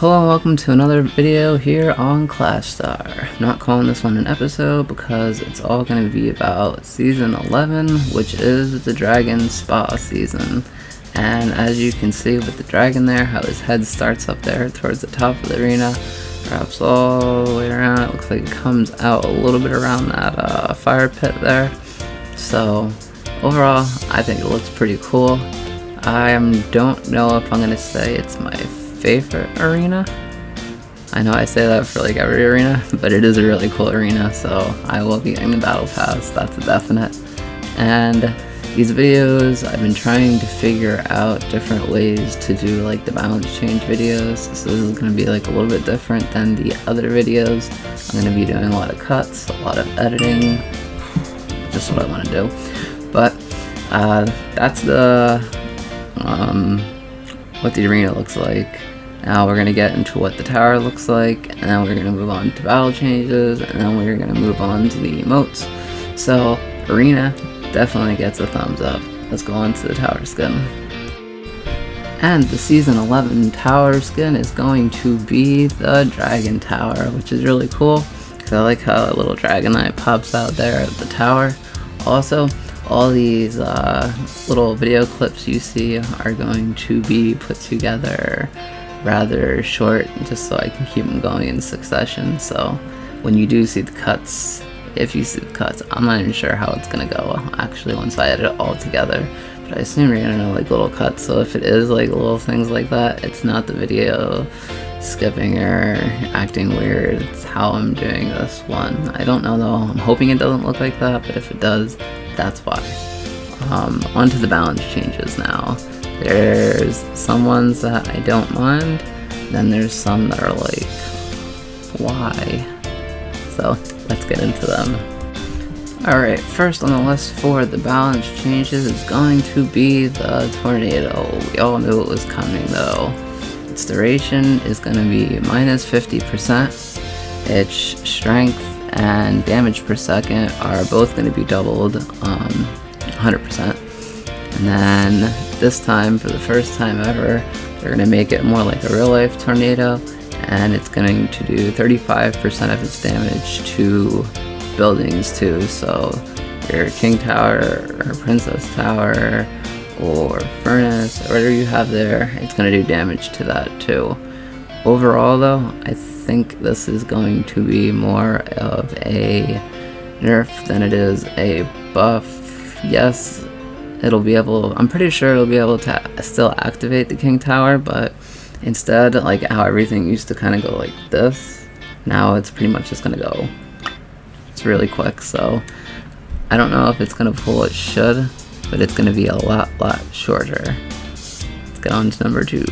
Hello and welcome to another video here on Clash Star. I'm not calling this one an episode because it's all going to be about Season 11, which is the Dragon Spa season. And as you can see with the dragon there, how his head starts up there towards the top of the arena, wraps all the way around. It looks like it comes out a little bit around that fire pit there. So overall, I think it looks pretty cool. I don't know if I'm going to say it's my favorite arena. I know I say that for like every arena, but it is a really cool arena, so I will be getting the battle pass, that's a definite. And these videos, I've been trying to figure out different ways to do like the balance change videos, so this is going to be like a little bit different than the other videos. I'm going to be doing a lot of cuts, a lot of editing, just what I want to do. But that's the what the arena looks like. Now we're going to get into what the tower looks like, and then we're going to move on to battle changes, and then we're going to move on to the emotes. So arena definitely gets a thumbs up. Let's go on to the tower skin. And the season 11 tower skin is going to be the dragon tower, which is really cool because I like how a little dragonite pops out there at the tower. Also, all these little video clips you see are going to be put together rather short, just so I can keep them going in succession. So when you do see the cuts, if you see the cuts, I'm not even sure how it's gonna go actually once I edit it all together, but I assume you're gonna know like little cuts. So if it is like little things like that, it's not the video skipping or acting weird, it's how I'm doing this one. I don't know though, I'm hoping it doesn't look like that, but if it does, that's why. Onto the balance changes now. There's some ones that I don't mind, then there's some that are like, why? So let's get into them. Alright, first on the list for the balance changes is going to be the tornado. We all knew it was coming though. Its duration is going to be minus 50%. Its strength and damage per second are both going to be doubled, 100%. And then this time, for the first time ever, they're going to make it more like a real life tornado, and it's going to do 35% of its damage to buildings too. So your king tower or princess tower or furnace or whatever you have there, it's going to do damage to that too. Overall though, I think this is going to be more of a nerf than it is a buff. Yes, it'll be able, I'm pretty sure it'll be able to still activate the king tower, but instead, like how everything used to kind of go like this, now it's pretty much just gonna go, it's really quick. So I don't know if it's gonna pull, it should, but it's gonna be a lot shorter. Let's get on to number 2.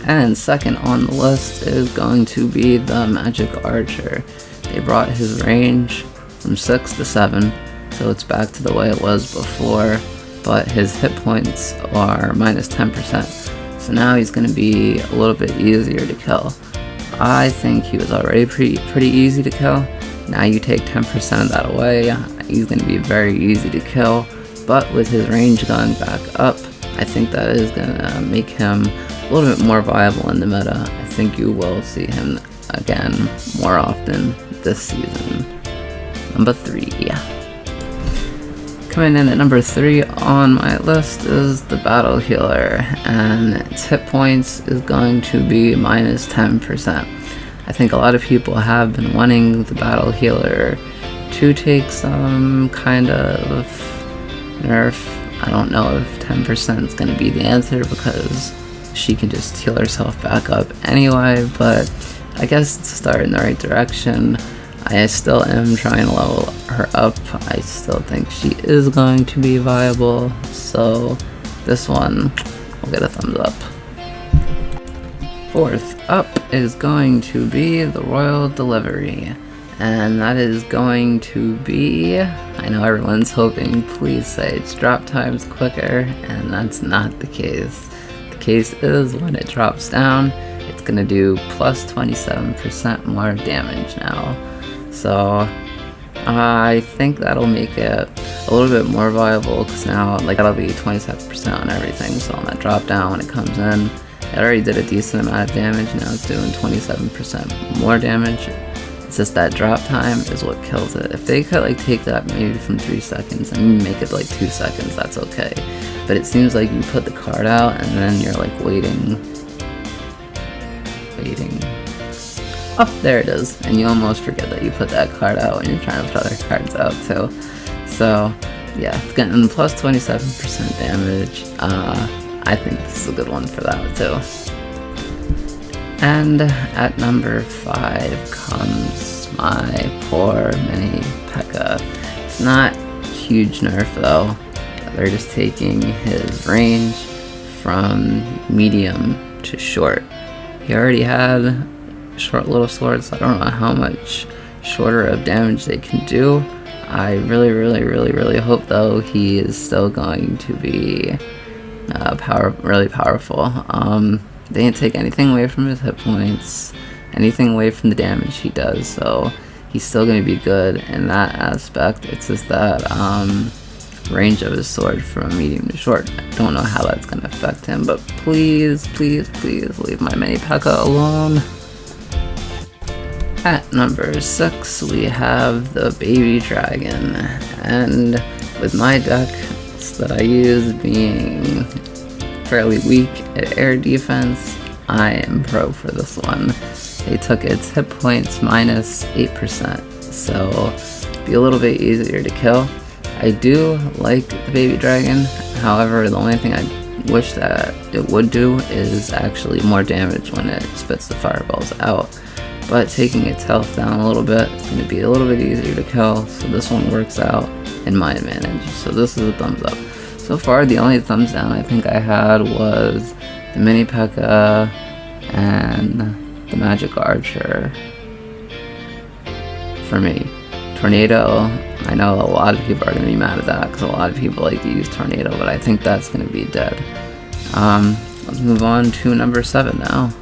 And second on the list is going to be the magic archer. They brought his range from 6 to 7, so it's back to the way it was before, but his hit points are minus 10%. So now he's going to be a little bit easier to kill. I think he was already pretty easy to kill. Now you take 10% of that away, he's going to be very easy to kill, but with his range going back up, I think that is going to make him a little bit more viable in the meta. I think you will see him again more often this season. Number 3. Coming in at number 3 on my list is the battle healer, and its hit points is going to be minus 10%. I think a lot of people have been wanting the battle healer to take some kind of nerf. I don't know if 10% is going to be the answer because she can just heal herself back up anyway, but I guess it's a start in the right direction. I still am trying to level her up. I still think she is going to be viable, so this one will get a thumbs up. Fourth up is going to be the Royal Delivery, and that is going to be, I know everyone's hoping, please say it's drop times quicker, and that's not the case. The case is when it drops down, it's going to do plus 27% more damage now. So I think that'll make it a little bit more viable, because now like that'll be 27% on everything. So on that drop down when it comes in, It already did a decent amount of damage, now it's doing 27% more damage. It's just that drop time is what kills it. If they could like take that maybe from 3 seconds and make it like 2 seconds, that's okay. But it seems like you put the card out and then you're like waiting. Oh, there it is. And you almost forget that you put that card out when you're trying to put other cards out too. So yeah, it's getting plus 27% damage. I think this is a good one for that too. And at number 5 comes my poor mini P.E.K.K.A. It's not huge nerf though. They're just taking his range from medium to short. He already had short little swords, so I don't know how much shorter of damage they can do. I really hope though he is still going to be really powerful. They didn't take anything away from his hit points, anything away from the damage he does, so he's still going to be good in that aspect. It's just that range of his sword from medium to short. I don't know how that's going to affect him, but please leave my mini P.E.K.K.A. alone. At number 6 we have the baby dragon, and with my deck that I use being fairly weak at air defense, I am pro for this one. They took its hit points minus 8%, so be a little bit easier to kill. I do like the baby dragon, however the only thing I wish that it would do is actually more damage when it spits the fireballs out. But taking its health down a little bit, it's going to be a little bit easier to kill, so this one works out in my advantage. So this is a thumbs up. So far, the only thumbs down I think I had was the mini P.E.K.K.A. and the magic archer. For me, tornado, I know a lot of people are going to be mad at that because a lot of people like to use tornado, but I think that's going to be dead. Let's move on to number 7 now.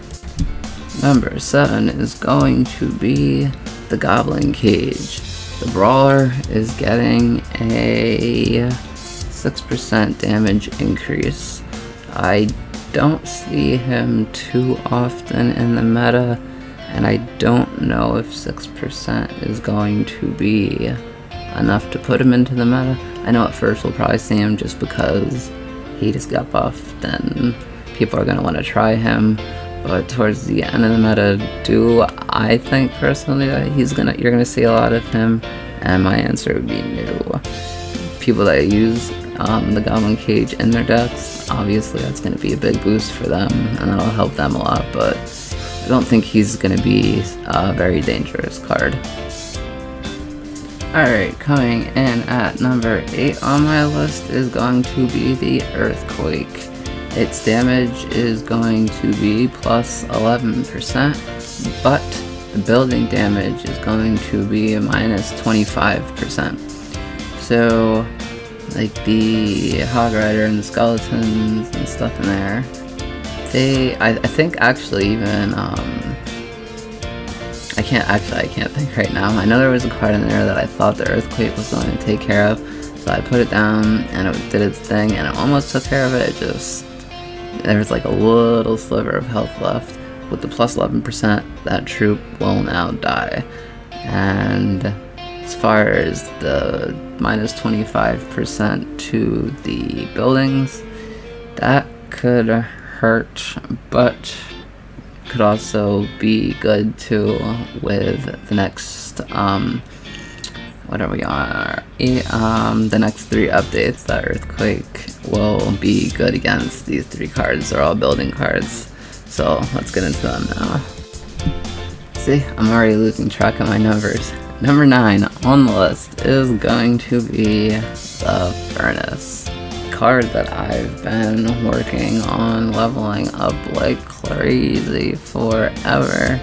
Number 7 is going to be the goblin cage. The brawler is getting a 6% damage increase. I don't see him too often in the meta, and I don't know if 6% is going to be enough to put him into the meta. I know at first we'll probably see him just because he just got buffed and people are going to want to try him, but towards the end of the meta, do I think personally that you're gonna see a lot of him? And my answer would be no. People that use the goblin cage in their decks, obviously that's going to be a big boost for them and that'll help them a lot, but I don't think he's going to be a very dangerous card. Alright, coming in at number 8 on my list is going to be the earthquake. Its damage is going to be plus 11%, but the building damage is going to be minus 25%. So, like the Hog Rider and the skeletons and stuff in there, I think actually even, I can't think right now. I know there was a card in there that I thought the earthquake was going to take care of, so I put it down and it did its thing and it almost took care of it. There was like a little sliver of health left. With the plus 11%, that troop will now die. And as far as the minus 25% to the buildings, that could hurt, but could also be good too with the next, what are we on? The next 3 updates. That earthquake will be good against these 3 cards. They're all building cards. So let's get into them now. See, I'm already losing track of my numbers. Number 9 on the list is going to be the Furnace. Card that I've been working on leveling up like crazy forever.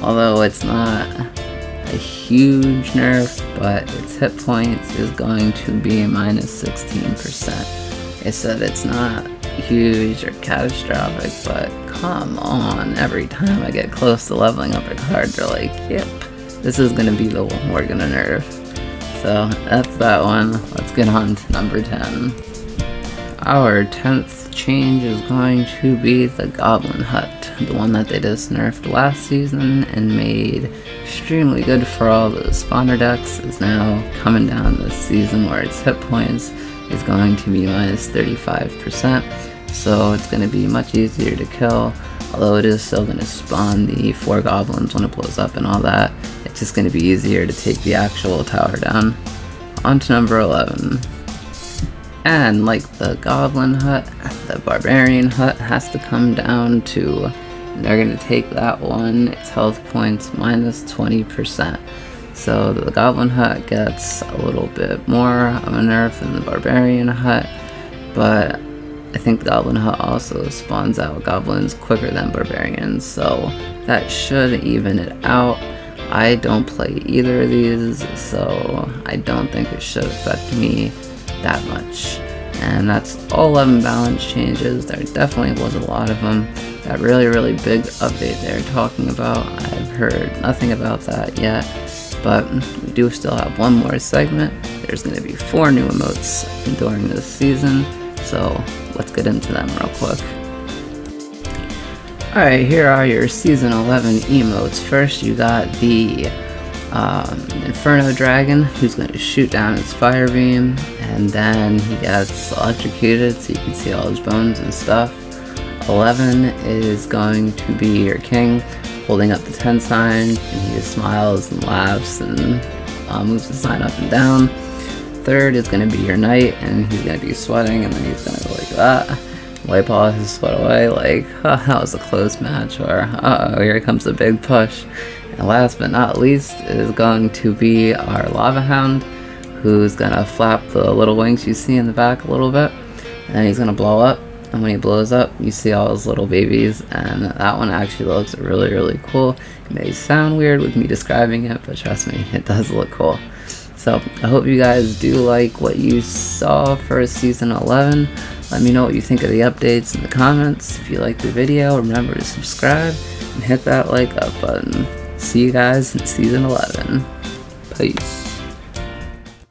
Although it's not a huge nerf, but its hit points is going to be minus 16%. It said it's not huge or catastrophic, but come on, every time I get close to leveling up a card, they're like, yep, this is gonna be the one we're gonna nerf. So that's that one. Let's get on to number 10. Our 10th change is going to be the Goblin Hut, the one that they just nerfed last season and made extremely good for all the spawner decks, is now coming down this season, where its hit points is going to be minus 35%, so it's going to be much easier to kill. Although it is still going to spawn the 4 goblins when it blows up and all that, it's just going to be easier to take the actual tower down. On to number 11. And like the Goblin Hut, the Barbarian Hut has to come down to, they're going to take that one, its health points minus 20%. So the Goblin Hut gets a little bit more of a nerf than the Barbarian Hut, but I think the Goblin Hut also spawns out goblins quicker than barbarians, so that should even it out. I don't play either of these, so I don't think it should affect me that much. And that's all 11 balance changes. There definitely was a lot of them. That really big update they're talking about, I've heard nothing about that yet, but we do still have one more segment. There's going to be 4 new emotes during this season, so let's get into them real quick. Alright, here are your Season 11 emotes. First, you got the Inferno Dragon, who's going to shoot down his fire beam, and then he gets electrocuted so you can see all his bones and stuff. 11 is going to be your king, holding up the 10 sign, and he just smiles and laughs and moves the sign up and down. Third is going to be your knight, and he's going to be sweating, and then he's going to go like that, wipe all his sweat away, like, oh, that was a close match, or uh-oh, here comes a big push. And last but not least is going to be our Lava Hound, who's going to flap the little wings you see in the back a little bit, and then he's going to blow up, and when he blows up, you see all his little babies, and that one actually looks really cool. It may sound weird with me describing it, but trust me, it does look cool. So I hope you guys do like what you saw for Season 11. Let me know what you think of the updates in the comments. If you liked the video, remember to subscribe and hit that like up button. See you guys in Season 11. Peace.